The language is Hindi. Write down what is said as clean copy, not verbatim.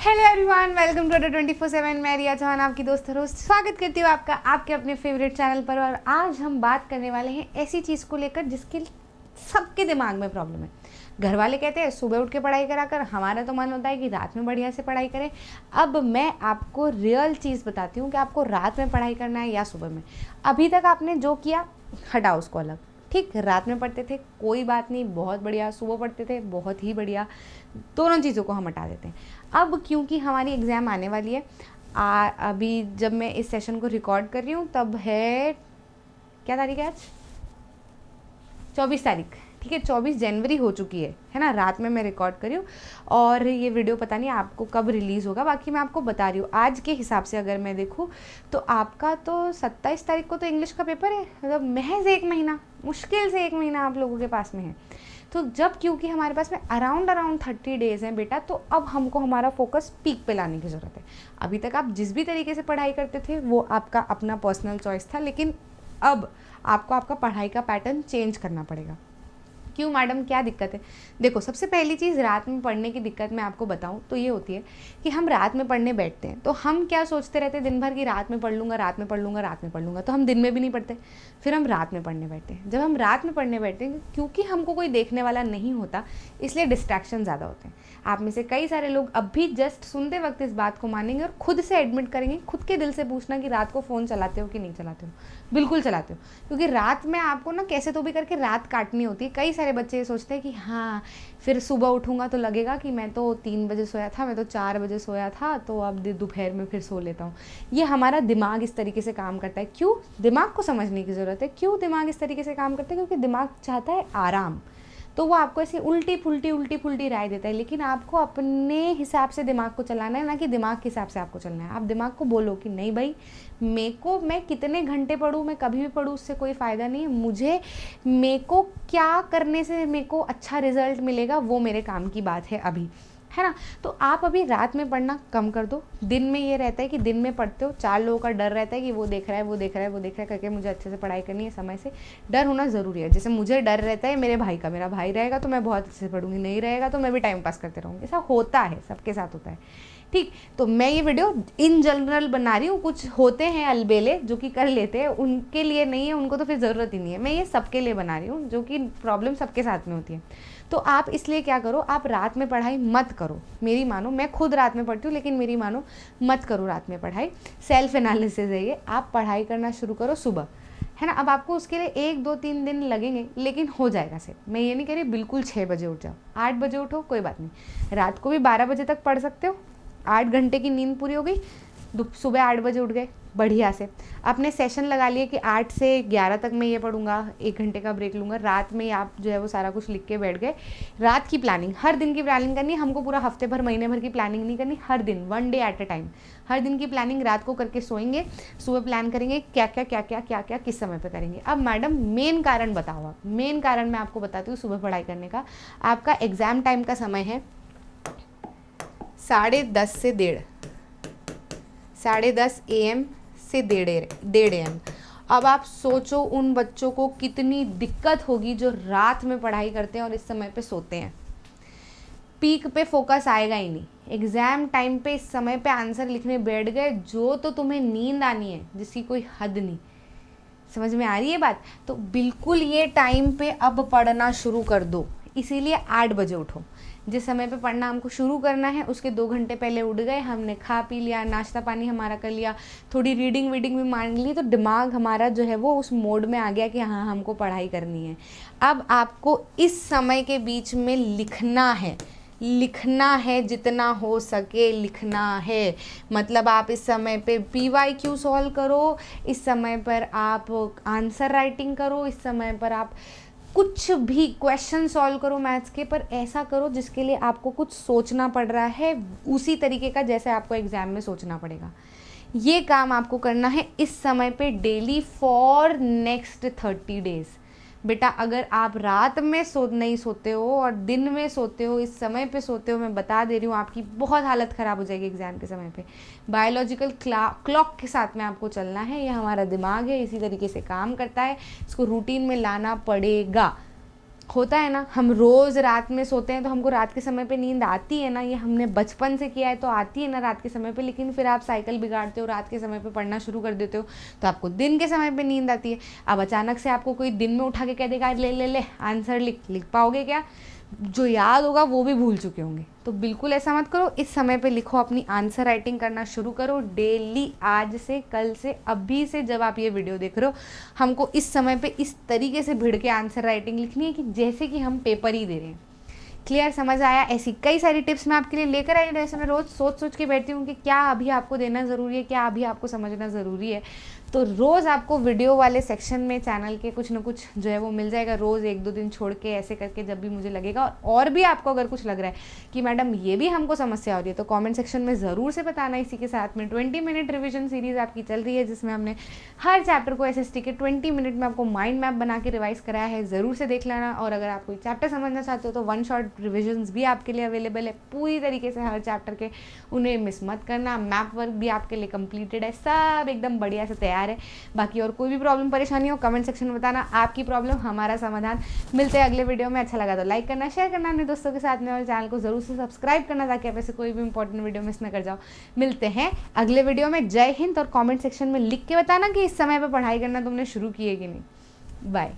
Hello everyone, welcome to 24/7। मैं रिया चौहान, आपकी दोस्त रोज स्वागत करती हूँ आपका आपके अपने फेवरेट चैनल पर। और आज हम बात करने वाले हैं ऐसी चीज़ को लेकर जिसके सबके दिमाग में प्रॉब्लम है। घर वाले कहते हैं सुबह उठ के पढ़ाई करा कर, हमारा तो मन होता है कि रात में बढ़िया से पढ़ाई करें। अब मैं आपको रियल चीज़ बताती हूँ कि आपको रात में पढ़ाई करना है या सुबह में। अभी तक आपने जो किया हटाओ उसको अलग। ठीक, रात में पढ़ते थे कोई बात नहीं, बहुत बढ़िया। सुबह पढ़ते थे बहुत ही बढ़िया। दोनों चीज़ों को हम हटा देते हैं। अब क्योंकि हमारी एग्ज़ाम आने वाली है, अभी जब मैं इस सेशन को रिकॉर्ड कर रही हूँ तब है, क्या तारीख है आज? 24 तारीख। ठीक है, 24 जनवरी हो चुकी है ना। रात में मैं रिकॉर्ड करी हूँ और ये वीडियो पता नहीं आपको कब रिलीज़ होगा। बाकी मैं आपको बता रही हूँ आज के हिसाब से अगर मैं देखूँ तो आपका तो 27 तारीख को तो इंग्लिश का पेपर है। मतलब महज एक महीना, मुश्किल से एक महीना आप लोगों के पास में है। तो जब क्योंकि हमारे पास में अराउंड 30 डेज़ हैं बेटा, तो अब हमको हमारा फोकस पीक पे लाने की ज़रूरत है। अभी तक आप जिस भी तरीके से पढ़ाई करते थे वो आपका अपना पर्सनल चॉइस था, लेकिन अब आपको आपका पढ़ाई का पैटर्न चेंज करना पड़ेगा। क्यों मैडम, क्या दिक्कत है? देखो, सबसे पहली चीज़ रात में पढ़ने की दिक्कत मैं आपको बताऊं तो ये होती है कि हम रात में पढ़ने बैठते हैं तो हम क्या सोचते रहते हैं दिन भर की रात में पढ़ लूँगा, रात में पढ़ लूँगा, रात में पढ़ लूँगा, तो हम दिन में भी नहीं पढ़ते। फिर हम रात में पढ़ने बैठते हैं। जब हम रात में पढ़ने बैठते हैं क्योंकि हमको कोई देखने वाला नहीं होता, इसलिए डिस्ट्रैक्शन ज़्यादा होते हैं। आप में से कई सारे लोग अब भी जस्ट सुनते वक्त इस बात को मानेंगे और खुद से एडमिट करेंगे, खुद के दिल से पूछना कि रात को फ़ोन चलाते हो कि नहीं चलाते हो। बिल्कुल चलाते हो, क्योंकि रात में आपको ना कैसे तो भी करके रात काटनी होती है। कई सारे बच्चे ये सोचते हैं कि हाँ फिर सुबह उठूँगा तो लगेगा कि मैं तो 3 बजे सोया था, मैं तो 4 बजे सोया था, तो अब दोपहर में फिर सो लेता हूँ। ये हमारा दिमाग इस तरीके से काम करता है। क्यों? दिमाग को समझने की ज़रूरत है क्यों दिमाग इस तरीके से काम करता है। क्योंकि दिमाग चाहता है आराम, तो वो आपको ऐसी उल्टी फुल्टी राय देता है। लेकिन आपको अपने हिसाब से दिमाग को चलाना है, ना कि दिमाग के हिसाब से आपको चलना है। आप दिमाग को बोलो कि नहीं भाई, मैं कितने घंटे पढूँ, मैं कभी भी पढूँ, उससे कोई फ़ायदा नहीं है। मेरे को क्या करने से मेरे को अच्छा रिजल्ट मिलेगा वो मेरे काम की बात है अभी, है ना। तो आप अभी रात में पढ़ना कम कर दो। दिन में ये रहता है कि दिन में पढ़ते हो, 4 लोगों का डर रहता है कि वो देख रहा है, वो देख रहा है, वो देख रहा है करके मुझे अच्छे से पढ़ाई करनी है। समय से डर होना ज़रूरी है। जैसे मुझे डर रहता है मेरे भाई का, मेरा भाई रहेगा तो मैं बहुत अच्छे से पढ़ूंगी, नहीं रहेगा तो मैं भी टाइम पास करते रहूँगी। ऐसा होता है, सबके साथ होता है। ठीक, तो मैं ये वीडियो इन जनरल बना रही हूँ। कुछ होते हैं अलबेले जो कि कर लेते हैं, उनके लिए नहीं है, उनको तो फिर ज़रूरत ही नहीं है। मैं ये सबके लिए बना रही हूँ, जो कि प्रॉब्लम सबके साथ में होती है। तो आप इसलिए क्या करो, आप रात में पढ़ाई मत करो। मेरी मानो, मैं खुद रात में पढ़ती हूँ, लेकिन मेरी मानो मत करो रात में पढ़ाई। सेल्फ एनालिसिस है ये। आप पढ़ाई करना शुरू करो सुबह, है ना। अब आपको उसके लिए 1 2 3 दिन लगेंगे, लेकिन हो जाएगा से। मैं ये नहीं कह रही बिल्कुल 6 बजे उठ जाओ, 8 बजे उठो, कोई बात नहीं। रात को भी 12 बजे तक पढ़ सकते हो। 8 घंटे की नींद पूरी हो गई, सुबह 8 बजे उठ गए, बढ़िया से। आपने सेशन लगा लिए कि 8 से 11 तक मैं ये पढ़ूंगा, 1 घंटे का ब्रेक लूँगा। रात में आप जो है वो सारा कुछ लिख के बैठ गए। रात की प्लानिंग, हर दिन की प्लानिंग करनी है हमको। पूरा हफ्ते भर, महीने भर की प्लानिंग नहीं करनी, हर दिन, 1 डे एट अ टाइम। हर दिन की प्लानिंग रात को करके सोएंगे, सुबह प्लान करेंगे क्या क्या किस समय पे करेंगे। अब मैडम मेन कारण बताओ आप। मेन कारण मैं आपको बताती हूँ सुबह पढ़ाई करने का। आपका एग्ज़ाम टाइम का समय है 10:30 से 10:30 AM से 1:30 AM। अब आप सोचो उन बच्चों को कितनी दिक्कत होगी जो रात में पढ़ाई करते हैं और इस समय पे सोते हैं। पीक पे फोकस आएगा ही नहीं। एग्ज़ाम टाइम पे इस समय पे आंसर लिखने बैठ गए, जो तो तुम्हें नींद आनी है जिसकी कोई हद नहीं। समझ में आ रही है बात? तो बिल्कुल ये टाइम पे अब पढ़ना शुरू कर दो। इसीलिए 8 बजे उठो। जिस समय पे पढ़ना हमको शुरू करना है उसके 2 घंटे पहले उठ गए, हमने खा पी लिया, नाश्ता पानी हमारा कर लिया, थोड़ी रीडिंग वीडिंग भी मान ली, तो दिमाग हमारा जो है वो उस मोड में आ गया कि हाँ हमको पढ़ाई करनी है। अब आपको इस समय के बीच में लिखना है, जितना हो सके लिखना है। मतलब आप इस समय पे PYQ सॉल्व करो, इस समय पर आप आंसर राइटिंग करो, इस समय पर आप कुछ भी क्वेश्चन सॉल्व करो मैथ्स के, पर ऐसा करो जिसके लिए आपको कुछ सोचना पड़ रहा है, उसी तरीके का जैसे आपको एग्ज़ाम में सोचना पड़ेगा। ये काम आपको करना है इस समय पे डेली फॉर नेक्स्ट 30 डेज़। बेटा अगर आप रात में नहीं सोते हो और दिन में सोते हो, इस समय पे सोते हो, मैं बता दे रही हूँ आपकी बहुत हालत ख़राब हो जाएगी एग्ज़ाम के समय पे। बायोलॉजिकल क्लॉक के साथ में आपको चलना है। ये हमारा दिमाग है, इसी तरीके से काम करता है, इसको रूटीन में लाना पड़ेगा। होता है ना, हम रोज़ रात में सोते हैं तो हमको रात के समय पे नींद आती है ना, ये हमने बचपन से किया है तो आती है ना रात के समय पे, लेकिन फिर आप साइकिल बिगाड़ते हो, रात के समय पे पढ़ना शुरू कर देते हो तो आपको दिन के समय पे नींद आती है। अब अचानक से आपको कोई दिन में उठा के कह देगा ले ले ले आंसर लिख पाओगे क्या? जो याद होगा वो भी भूल चुके होंगे। तो बिल्कुल ऐसा मत करो, इस समय पे लिखो, अपनी आंसर राइटिंग करना शुरू करो डेली, आज से, कल से, अभी से। जब आप ये वीडियो देख रहे हो, हमको इस समय पे इस तरीके से भिड़ के आंसर राइटिंग लिखनी है कि जैसे कि हम पेपर ही दे रहे हैं। क्लियर, समझ आया? ऐसी कई सारी टिप्स मैं आपके लिए लेकर आई हूँ, जैसे मैं रोज़ सोच के बैठती हूँ कि क्या अभी आपको देना ज़रूरी है, क्या अभी आपको समझना ज़रूरी है। तो रोज़ आपको वीडियो वाले सेक्शन में चैनल के कुछ ना कुछ जो है वो मिल जाएगा, रोज़ 1-2 दिन छोड़ के ऐसे करके जब भी मुझे लगेगा। और भी आपको अगर कुछ लग रहा है कि मैडम ये भी हमको समस्या हो रही है तो कमेंट सेक्शन में ज़रूर से बताना। इसी के साथ में 20 मिनट रिविजन सीरीज़ आपकी चल रही है, जिसमें हमने हर चैप्टर को एसएसटी के 20 मिनट में आपको माइंड मैप बना के रिवाइज कराया है, ज़रूर से देख लेना। और अगर आप कोई चैप्टर समझना चाहते हो तो 1 शॉट रिविजन्स भी आपके लिए अवेलेबल है, पूरी तरीके से हर चैप्टर के, उन्हें मिस मत करना। मैप वर्क भी आपके लिए कंप्लीटेड है, सब एकदम बढ़िया से तैयार है। बाकी और कोई भी प्रॉब्लम परेशानी हो कमेंट सेक्शन में बताना, आपकी प्रॉब्लम हमारा समाधान। मिलते हैं अगले वीडियो में। अच्छा लगा तो लाइक करना, शेयर करना अपने दोस्तों के साथ में, और चैनल को जरूर से सब्सक्राइब करना ताकि आप ऐसे कोई भी इंपॉर्टेंट वीडियो मिस न कर जाओ। मिलते हैं अगले वीडियो में। जय हिंद। और कमेंट सेक्शन में लिख के बताना कि इस समय पर पढ़ाई करना तुमने शुरू की है कि नहीं। बाय।